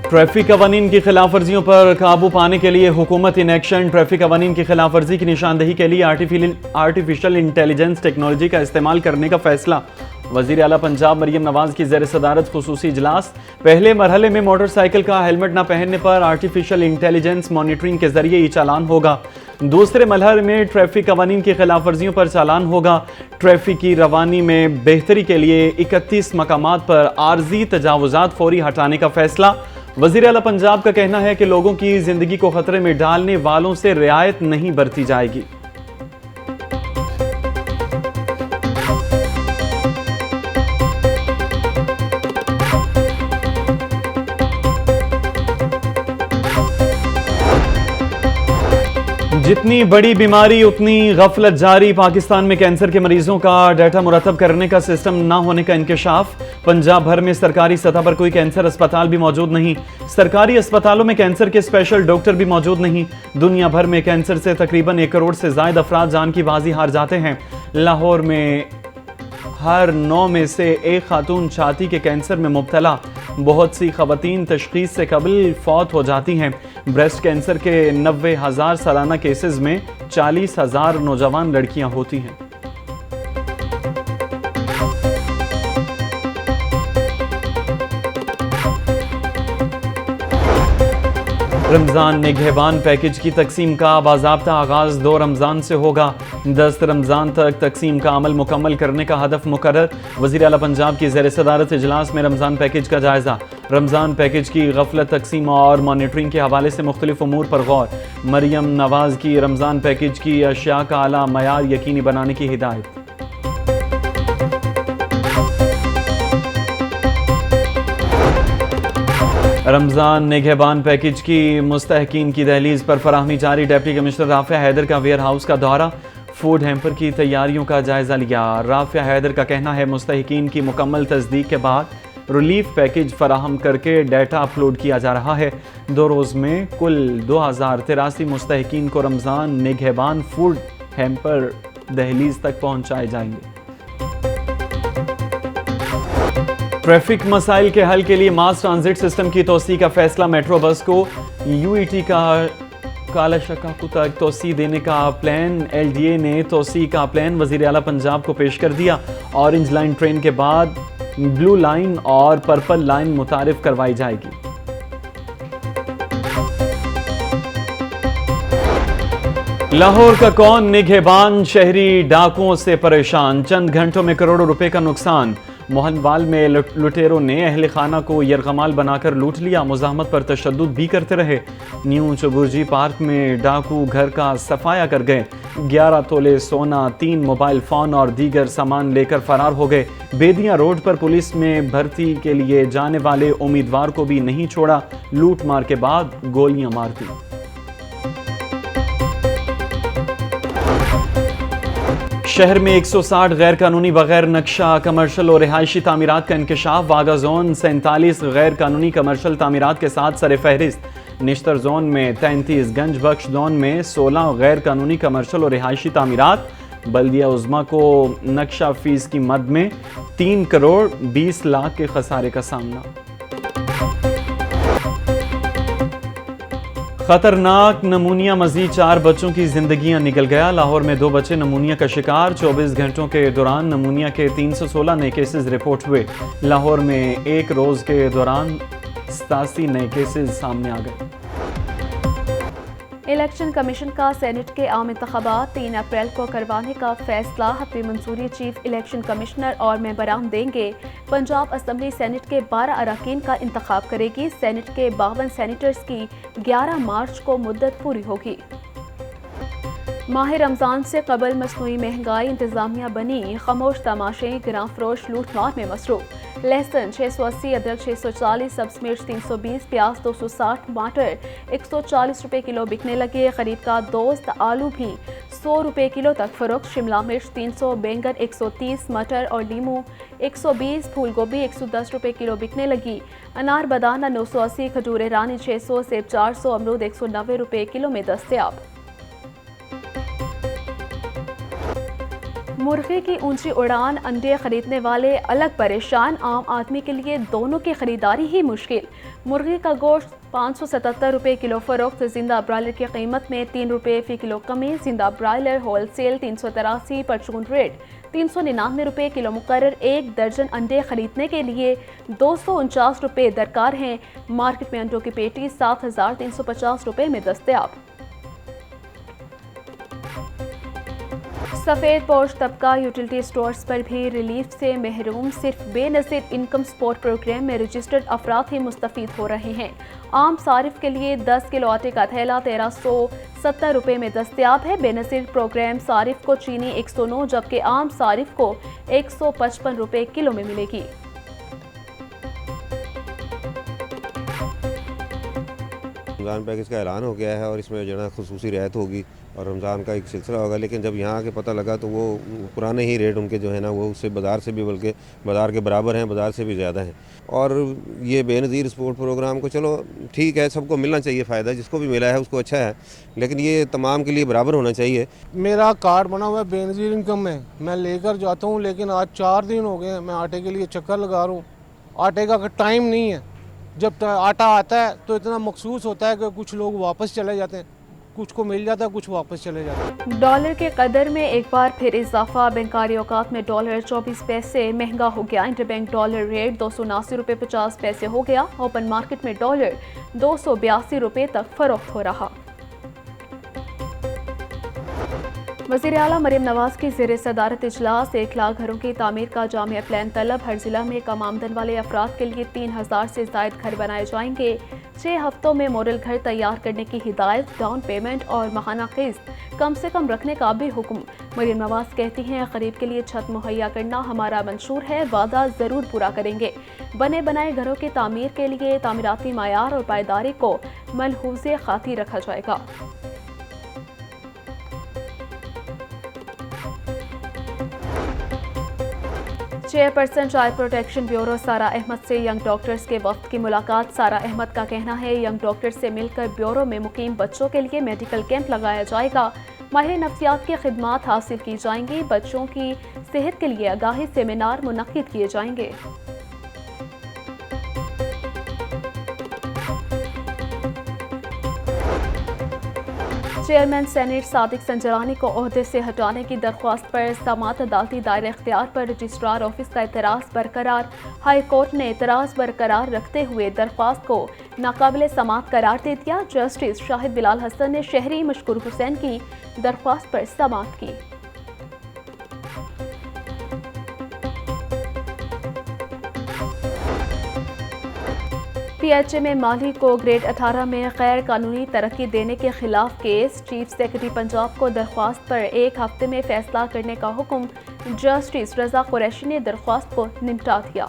Traffic कवानीन की खिलाफ वर्जियों पर काबू पाने के लिए हुकूमत इन एक्शन। ट्रैफिक कवानीन की खिलाफ वर्जी की निशानदही के लिए आर्टिफिशियल इंटेलिजेंस टेक्नोलॉजी का इस्तेमाल करने का फैसला। वजीर आला पंजाब मरियम नवाज की ज़ेर सदारत खुसूसी इजलास। पहले मरहले में मोटरसाइकिल का हेलमेट न पहनने पर आर्टिफिशियल इंटेलिजेंस मॉनिटरिंग के जरिए ही चालान होगा। दूसरे मरहले में ट्रैफिक कवानीन की खिलाफ वर्जियों पर चालान होगा। ट्रैफिक की रवानी में बेहतरी के लिए 31 मकामात पर आर्जी तजावुजात फौरी हटाने का फैसला। वजीर आला पंजाब का कहना है कि लोगों की जिंदगी को खतरे में डालने वालों से रियायत नहीं बरती जाएगी। जितनी बड़ी बीमारी उतनी गफलत जारी। पाकिस्तान में कैंसर के मरीजों का डाटा मुरतब करने का सिस्टम न होने का इंकशाफ। पंजाब भर में सरकारी सतह पर कोई कैंसर अस्पताल भी मौजूद नहीं। सरकारी अस्पतालों में कैंसर के स्पेशल डॉक्टर भी मौजूद नहीं। दुनिया भर में कैंसर से तकरीबन 1 करोड़ से ज्यादा अफराद जान की बाजी हार जाते हैं। लाहौर में हर 9 में से 1 खातून छाती के कैंसर में मुब्तला। बहुत सी खवातीन तशखीस से कबल फौत हो जाती हैं। ब्रेस्ट कैंसर के 90,000 सालाना केसेस में 40,000 नौजवान लड़कियां होती हैं। रमज़ान निगहबान पैकेज की तकसीम का बाज़ाब्ता आगाज़ 2 रमज़ान से होगा। 10 रमज़ान तक तकसीम का अमल मुकम्मल करने का हदफ मुकर्रर। वज़ीर आला पंजाब की ज़ेर सदारत इजलास में रमज़ान पैकेज का जायज़ा। रमज़ान पैकेज की गफलत तकसीम और मॉनिटरिंग के हवाले से मुख्तलिफ उमूर पर गौर। मरियम नवाज की रमज़ान पैकेज की अशिया का आला मयार यकीनी बनाने की हिदायत। रमज़ान निगहबान पैकेज की मुस्तहकीन की दहलीज पर फराहमी जारी। डिप्टी कमिश्नर राफिया हैदर का वेयर हाउस का दौरा। फूड हैम्पर की तैयारियों का जायजा लिया। राफिया हैदर का कहना है मुस्तहकीन की मुकम्मल तस्दीक के बाद रिलीफ पैकेज फराहम करके डाटा अपलोड किया जा रहा है। 2 रोज़ में कुल 2083 मुस्तहकीन को रमज़ान निगहबान फूड हैम्पर दहलीज तक पहुँचाए जाएंगे। ट्रैफिक मसाइल के हल के लिए मास ट्रांजिट सिस्टम की तोसी का फैसला। मेट्रो बस को यूईटी का काला शकाकू तक तोसी देने का प्लान। एलडीए ने तोसी का प्लान वजीर आला पंजाब को पेश कर दिया। ऑरेंज लाइन ट्रेन के बाद ब्लू लाइन और पर्पल लाइन मुतारिफ करवाई जाएगी। लाहौर का कौन निगहबान, शहरी डाकुओं से परेशान। चंद घंटों में करोड़ों रुपए का नुकसान। मोहनवाल में लुटेरों ने अहले खाना को यरगमाल बनाकर लूट लिया। मुज़ाहमत पर तशद्दुद भी करते रहे। न्यू चबुर्जी पार्क में डाकू घर का सफाया कर गए। 11 तोले सोना, 3 मोबाइल फ़ोन और दीगर सामान लेकर फरार हो गए। बेदिया रोड पर पुलिस में भर्ती के लिए जाने वाले उम्मीदवार को भी नहीं छोड़ा। लूट मार के बाद गोलियां मार दी। शहर में 160 गैर कानूनी बगैर नक्शा कमर्शल और रिहायशी तामीरात का इंकशाफ। वागा जोन 47 गैर कानूनी कमर्शल तामीरात के साथ सर फहरिस्त। निश्तर जोन में 33, गंज बख्श जोन में 16 गैर कानूनी कमर्शल और रिहायशी तामीरात। बल्दिया उज़्मा को नक्शा फीस की मद में 3 करोड़ 20 लाख के खसारे का सामना। खतरनाक नमूनिया मजीद 4 बच्चों की जिंदगियां निकल गया। लाहौर में 2 बच्चे नमूनिया का शिकार। 24 घंटों के दौरान नमूनिया के 316 नए केसेस रिपोर्ट हुए। लाहौर में 1 रोज के दौरान 87 नए केसेस सामने आ गए। इलेक्शन कमीशन का सेनेट के आम इंतखाबात 3 अप्रैल को करवाने का फैसला। हतमी मंजूरी चीफ इलेक्शन कमिश्नर और मेंबरान देंगे। पंजाब असम्बली सेनेट के 12 अरकान का इंतखाब करेगी। सेनेट के 52 सेनेटर्स की 11 मार्च को मुद्दत पूरी होगी। माह रमज़ान से कबल मसनूई महंगाई, इंतजामिया बनी खामोश तमाशे। गिरां फरोश लूटमार में मसरूफ। लहसुन 680, अदरक 640, सब्ज़ मिर्च 320, प्याज 260, टमाटर 140 रुपये किलो बिकने लगे। खरीद का दोस्त आलू भी 100 रुपये किलो तक फरोख्त। शिमला मिर्च 300, बैंगन 130, मटर और लीमू 120, फूल गोभी 110 रुपये किलो बिकने लगी। अनार बदाना 980, खजूर रानी 600, सेब 400, अमरूद 190 रुपये किलो में दस्तयाब। मुर्गी की ऊंची उड़ान, अंडे खरीदने वाले अलग परेशान। आम आदमी के लिए दोनों की खरीदारी ही मुश्किल। मुर्गी का गोश्त 577 रुपये किलो फरोख्त। जिंदा ब्रायलर की कीमत में 3 रुपये फ़ी किलो कमी। जिंदा ब्रायलर होलसेल 383, परचून रेट 399 रुपये किलो मुकर्रर। 1 दर्जन अंडे खरीदने के लिए 249 रुपये दरकार हैं। मार्केट में अंडों की पेटी 7350 रुपये में दस्तयाब। सफ़ेद पोश तबका यूटिलिटी स्टोर्स पर भी रिलीफ से महरूम। सिर्फ बेनज़ीर इनकम सपोर्ट प्रोग्राम में रजिस्टर्ड अफराद ही मुस्तफ़ीद हो रहे हैं। आम सारिफ के लिए 10 किलो आटे का थैला 1370 रुपये में दस्तयाब है। बेनज़ीर प्रोग्राम सारिफ को चीनी 109 जबकि आम सारिफ को 155 रुपये किलो में मिलेगी। रमज़ान पैकेज का ऐलान हो गया है और इसमें जो है खुसूसी रियायत होगी और रमज़ान का एक सिलसिला होगा, लेकिन जब यहाँ आके पता लगा तो वो पुराने ही रेट उनके जो है ना वो उससे बाज़ार से भी बल्कि बाज़ार के बराबर हैं, बाज़ार से भी ज़्यादा हैं। और ये बेनज़ीर स्पोर्ट प्रोग्राम को चलो ठीक है, सबको मिलना चाहिए फ़ायदा, जिसको भी मिला है उसको अच्छा है, लेकिन ये तमाम के लिए बराबर होना चाहिए। मेरा कार्ड बना हुआ है बेनज़ीर इनकम में, मैं लेकर जाता हूँ, लेकिन आज 4 दिन हो गए मैं आटे के लिए चक्कर लगा रहा हूँ। आटे का टाइम नहीं है। जब आटा आता है तो इतना मखसूस होता है कि कुछ लोग वापस चले जाते हैं, कुछ को मिल जाता है, कुछ वापस चले जाते हैं। डॉलर के कदर में एक बार फिर इजाफा। बैंकारी औकात में डॉलर 24 पैसे महंगा हो गया। इंटरबैंक डॉलर रेट 279 रुपये 50 पैसे हो गया। ओपन मार्केट में डॉलर 282 रुपये तक फरोख्त हो रहा। वज़ीर आला मरीम नवाज की ज़ेर सदारत इजलास 1 लाख घरों की तामीर का जामिया प्लान तलब। हर जिला में कम आमदन वाले अफराद के लिए 3000 से ज़ायद घर बनाए जाएंगे। 6 हफ्तों में मॉडल घर तैयार करने की हिदायत। डाउन पेमेंट और माहाना किस्त कम से कम रखने का भी हुक्म। मरीम नवाज कहती हैं, गरीब के लिए छत मुहैया करना हमारा मंशूर है, वादा ज़रूर पूरा करेंगे। बने बनाए घरों की तामीर के लिए तामीराती मायार और पायदारी को मलहूज़े खाती रखा जाएगा। चेयरपर्सन चाइल्ड प्रोटेक्शन ब्यूरो सारा अहमद से यंग डॉक्टर्स के वक्त की मुलाकात। सारा अहमद का कहना है, यंग डॉक्टर से मिलकर ब्यूरो में मुकीम बच्चों के लिए मेडिकल कैंप लगाया जाएगा। माहिर नफ्सियात की खिदमात हासिल की जाएंगी। बच्चों की सेहत के लिए आगाही सेमिनार मुनक्किद किए जाएंगे। चेयरमैन सेनेट सादिक संजरानी को ओहदे से हटाने की दरख्वास्त पर समाअत अदालती दायरे इख्तियार पर रजिस्ट्रार ऑफिस का एतराज़ बरकरार। हाई कोर्ट ने एतराज़ बरकरार रखते हुए दरख्वास्त को नाकाबिल समाअत करार दे दिया। जस्टिस शाहिद बिलाल हसन ने शहरी मशकूर हुसैन की दरख्वास्त पर समाअत की। PHA में माली को ग्रेड 18 में गैर कानूनी तरक्की देने के खिलाफ केस। चीफ सेक्रेटरी पंजाब को दरख्वास्त पर 1 हफ्ते में फैसला करने का हुक्म। जस्टिस रजा कुरैशी ने दरख्वास्त को निपटा दिया।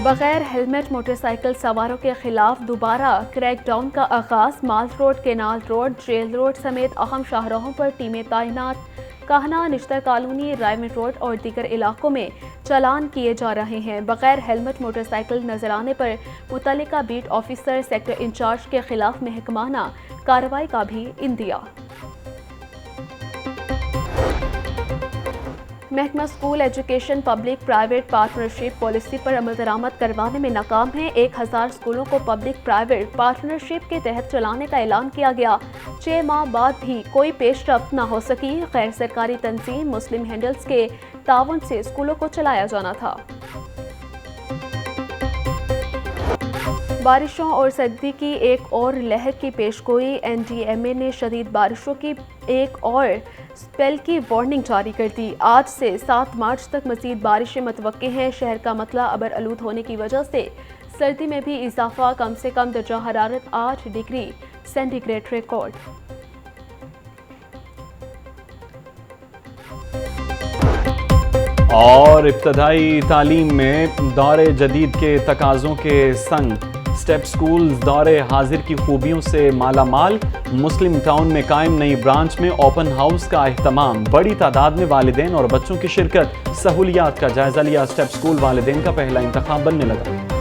बगैर हेलमेट मोटरसाइकिल सवारों के खिलाफ दोबारा क्रैकडाउन का आगाज। Mall Road, Canal Road, Jail Road समेत अहम शाहराहों पर टीमें तैनात। कहना, निश्तर कॉलोनी, रायमंड रोड और दीगर इलाकों में चालान किए जा रहे हैं। बगैर हेलमेट मोटरसाइकिल नजर आने पर मुतल्लिका बीट ऑफिसर, सेक्टर इंचार्ज के खिलाफ महकमाना कार्रवाई का भी इंदिया। महकमा school education public private partnership policy पर अमल दरामद करवाने में नाकाम है। 1000 स्कूलों को पब्लिक प्राइवेट पार्टनरशिप के तहत चलाने का ऐलान किया गया। 6 माह बाद भी कोई पेशरफ्त न हो सकी। गैर सरकारी तंजीम मुस्लिम हैंडल्स के ताउन से स्कूलों को चलाया जाना था। बारिशों और सर्दी की एक और लहर की पेशगोई। NDMA ने शदीद बारिशों की एक और स्पेल की वार्निंग जारी कर दी। आज से 7 मार्च तक मज़ीद बारिशें मतवक्के हैं। शहर का मतला अबर आलूद होने की वजह से सर्दी में भी इजाफा। कम से कम दर्जा हरारत 8 डिग्री सेंटीग्रेड रिकॉर्ड। और इब्तदाई तालीम में दौरे जदीद के तकाज़ों के संग स्टेप स्कूल्स दौरे हाजिर की खूबियों से माला माल। मुस्लिम टाउन में कायम नई ब्रांच में ओपन हाउस का एहतमाम। बड़ी तादाद में वालिदैन और बच्चों की शिरकत। सहूलियात का जायजा लिया। स्टेप स्कूल वालिदैन का पहला इंतखाब बनने लगा।